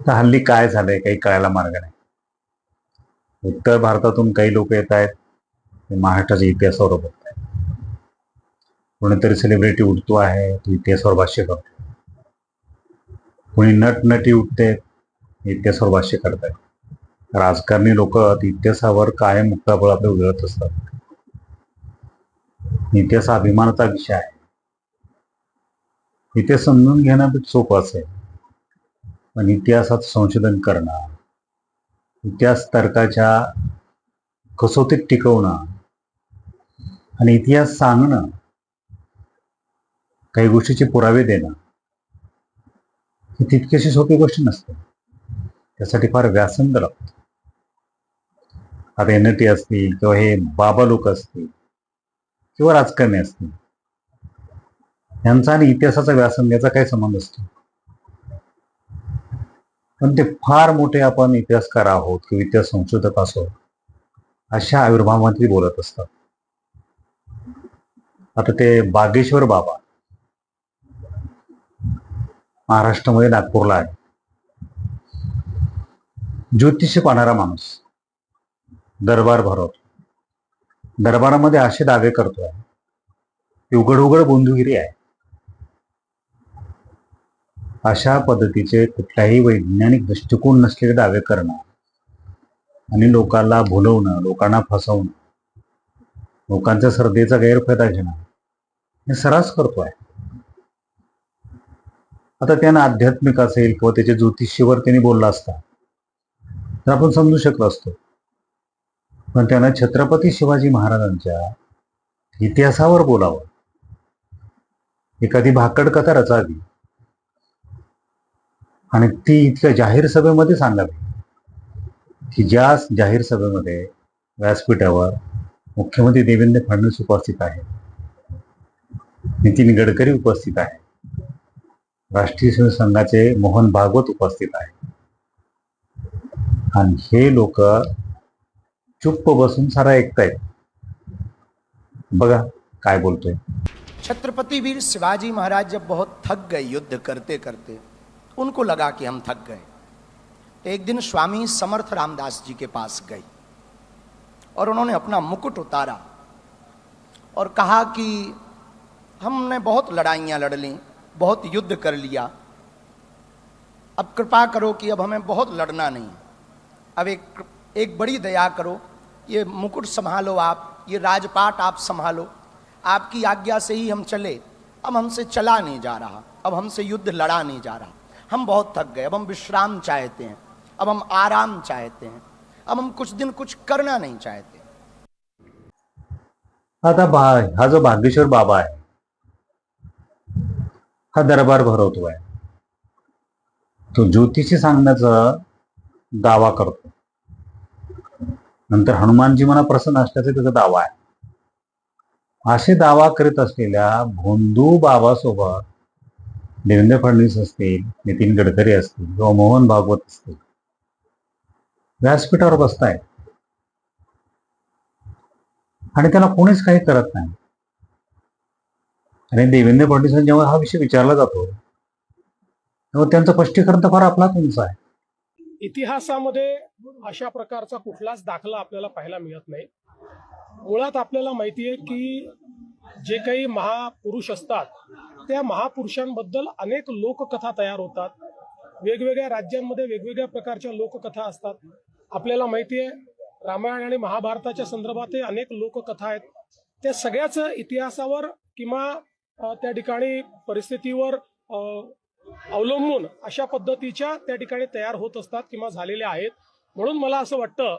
आता हल्ली काय झालंय काही कळायला मार्ग नाही. उत्तर भारतातून काही लोक येत आहेत, ते महाराष्ट्राच्या इतिहासावर बोलत आहेत. कोणीतरी सेलिब्रिटी उठतो आहे, तो इतिहासावर भाष्य करतो. कोणी नटनटी उठते, इतिहासावर भाष्य करतात. राजकारणी लोक इतिहासावर कायम मुक्ताबळ आपले उधळत असतात. इतिहास अभिमानाचा विषय आहे. इतिहास समजून घेणं सोपं असेल, पण इतिहासात संशोधन करणं, इतिहास तर्काच्या कसोटीत टिकवणं आणि इतिहास सांगणं, काही गोष्टीचे पुरावे देणं, ही तितकीशी सोपी गोष्ट नसते. त्यासाठी फार व्यासंग लागतं. आता एनटी असतील किंवा हे बाबा लोक असतील किंवा राजकारणी असतील, यांचा आणि इतिहासाचा व्यासंगाचा काय संबंध असतो? पण ते फार मोठे आपण इतिहासकार आहोत किंवा इतिहास संशोधक असो अशा आविर्भावांतली बोलत असतात. आता ते बागेश्वर बाबा महाराष्ट्रामध्ये नागपूरला आहे. ज्योतिष्य पाहणारा माणूस, दरबार भरवतो. दरबारामध्ये असे दावे करतोय, उघड उघड बोंधुगिरी आहे. अशा पद्धतीचे कुठल्याही वैज्ञानिक दृष्टिकोन नसलेले दावे करणं आणि लोकांना भुलवणं, लोकांना फसवणं, लोकांच्या श्रद्धेचा गैरफायदा घेणं हे सर्रास करतोय. आता त्यानं आध्यात्मिक असेल किंवा त्याच्या ज्योतिषीवर त्यांनी बोलला असता तर आपण समजू शकलो असतो. पण त्यानं छत्रपती शिवाजी महाराजांच्या इतिहासावर बोलावं, एखादी भाकड कथा रचावी आणि ती इथल्या जाहीर सभेमध्ये सांगावी, की ज्या जाहीर सभेमध्ये व्यासपीठावर मुख्यमंत्री देवेंद्र फडणवीस उपस्थित आहेत, नितीन गडकरी उपस्थित आहेत, राष्ट्रीय स्वयंसेवक संघाचे मोहन भागवत उपस्थित आहेत आणि हे लोक चुप्प बसून सारा ऐकतायत. बघा काय बोलतोय. छत्रपति वीर शिवाजी महाराज जब बहुत थक गए युद्ध करते करते, उनको लगा कि हम थक गए, तो एक दिन स्वामी समर्थ रामदास जी के पास गए और उन्होंने अपना मुकुट उतारा और कहा कि हमने बहुत लड़ाइयाँ लड़ ली, बहुत युद्ध कर लिया, अब कृपा करो कि अब हमें बहुत लड़ना नहीं, अब एक बड़ी दया करो, ये मुकुट संभालो आप, ये राजपाट आप संभालो, आपकी आज्ञा से ही हम चले, अब हमसे चला नहीं जा रहा, अब हमसे युद्ध लड़ा नहीं जा रहा, हम बहुत थक गए, अब हम विश्राम चाहते हैं, अब हम आराम चाहते हैं, अब हम कुछ दिन कुछ करना नहीं चाहते. आता हा जो बागेश्वर बाबा आहे, हा दरबार भरवतोय. तो ज्योतिषी सांगण्याचा दावा करतो. नंतर हनुमानजी मना प्रसन्न असल्याचा त्याचा दावा आहे. असे दावा करीत असलेल्या भोंदू बाबासोबत देवेंद्र फडणवीस असतील, नितीन गडकरी असतील किंवा मोहन भागवत असतील, व्यासपीठावर बसतायत आणि त्याला कोणीच काही करत नाही. आणि देवेंद्र फडणवीस जेव्हा हा विषय विचारला जातो तेव्हा त्यांचं स्पष्टीकरण तर फार अफलातूनच आहे. इतिहासामध्ये अशा प्रकारचा कुठलाच दाखला आपल्याला पाहायला मिळत नाही. मुळात आपल्याला माहिती आहे की जे काही महापुरुष असतात त्या महापुरुषांबद्दल अनेक लोककथा तयार होतात. वेगवेगळ्या राज्यांमध्ये वेगवेगळ्या प्रकारच्या लोककथा असतात. आपल्याला माहिती आहे रामायण आणि महाभारताच्या संदर्भात अनेक लोककथा आहेत. त्या सगळ्याच इतिहासावर किंवा त्या ठिकाणी परिस्थितीवर अवलंबून अशा पद्धतीच्या त्या ठिकाणी तयार होत असतात किंवा झालेल्या आहेत. म्हणून मला असं वाटतं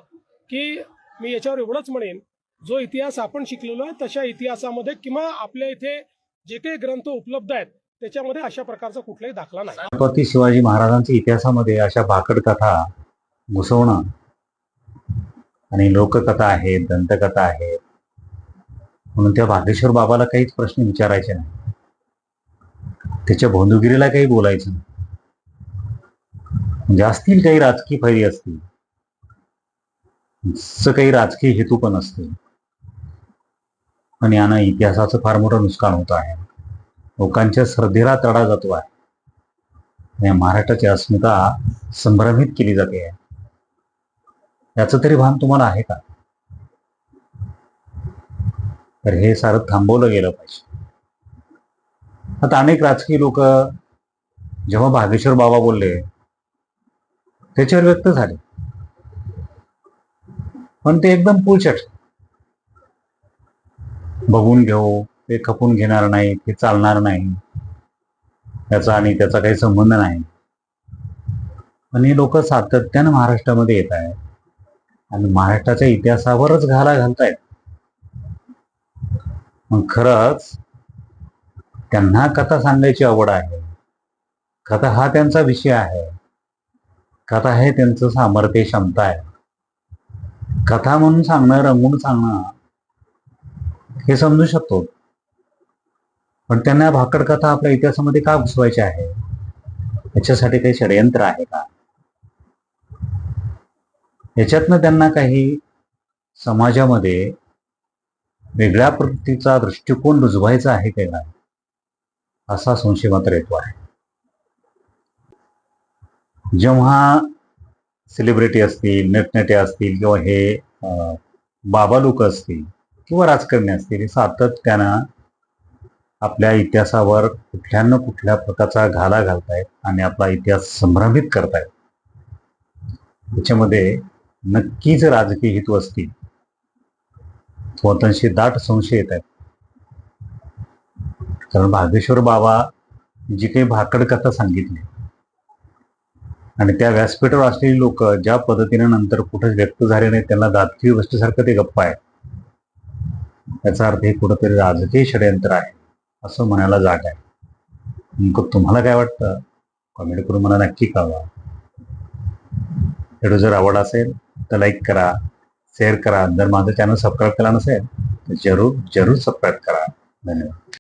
की मी याच्यावर एवढंच म्हणेन, जो इतिहास आपण शिकलेलो आहे तशा इतिहासामध्ये किंवा आपल्या इथे जे काही ग्रंथ उपलब्ध आहेत त्याच्यामध्ये अशा प्रकारचा कुठलाही दाखला नाही. छत्रपती शिवाजी महाराजांच्या इतिहासामध्ये अशा भाकड कथा घुसवणं आणि लोककथा आहेत, दंतकथा आहेत म्हणून त्या बागेश्वर बाबाला काहीच प्रश्न विचारायचे नाही, त्याच्या भोंदुगिरीला काही बोलायचं नाही. म्हणजे असतील काही राजकीय फायदे असतील, काही राजकीय हेतू पण असतील, पण यानं इतिहासाचं फार मोठं नुकसान होत आहे. लोकांच्या श्रद्धेला तडा जातो आहे. महाराष्ट्राची अस्मिता संभ्रमित केली जाते आहे, याचं तरी भान तुम्हाला आहे का? तर हे सारं थांबवलं गेलं पाहिजे. आता अनेक राजकीय लोक जेव्हा भागेश्वर बाबा बोलले त्याच्यावर व्यक्त झाले, पण ते एकदम पुलचट, बघून घेऊ, ते खपून घेणार नाही, ते चालणार नाही, त्याचा आणि त्याचा काही संबंध नाही. आणि लोक सातत्यानं महाराष्ट्रामध्ये येत आहेत आणि महाराष्ट्राच्या इतिहासावरच घाला घालतायत. मग खरंच त्यांना कथा सांगायची आवड आहे, कथा हा त्यांचा विषय आहे, कथा हे त्यांचं सामर्थ्य, क्षमता आहे. कथा म्हणून सांगणं, रंगून सांगणं हे समजू शकतो, पण त्यांना भाकड कथा आपल्या इतिहासामध्ये का घुसवायची आहे? याच्यासाठी काही षडयंत्र आहे का? याच्यातनं त्यांना काही समाजामध्ये वेगळ्या प्रतीचा दृष्टिकोन रुजवायचा आहे का नाही, असा संशय मात्र येतो आहे. जेव्हा सेलिब्रिटी असतील, नटनटे असतील, किंवा हे बाबा लोक असतील किंवा राजकारणी असतील, हे सातत्यानं आपल्या इतिहासावर कुठल्या न कुठल्या प्रकारचा घाला घालतायत आणि आपला इतिहास संभ्रमित करतायत. त्याच्यामध्ये नक्कीच राजकीय हेतू असतील, स्वतःशी दाट संशय येत आहेत. कारण भागेश्वर बाबा जी काही भाकड कथा सांगितली आणि त्या व्यासपीठावर असलेली लोक ज्या पद्धतीने नंतर कुठेच व्यक्त झाले नाही, त्यांना दातखिळी गोष्टीसारखं ते गप्पा आहे, याचा अर्थ हे कुठंतरी राजकीय षडयंत्र आहे असं म्हणायला जाग आहे. नेमकं तुम्हाला काय वाटतं? कमेंट करून मला नक्की कळवा. व्हिडिओ जर आवड असेल तर लाईक करा, शेअर करा. जर माझं चॅनल सबस्क्राईब केला नसेल तर जरूर सबस्क्राईब करा. धन्यवाद.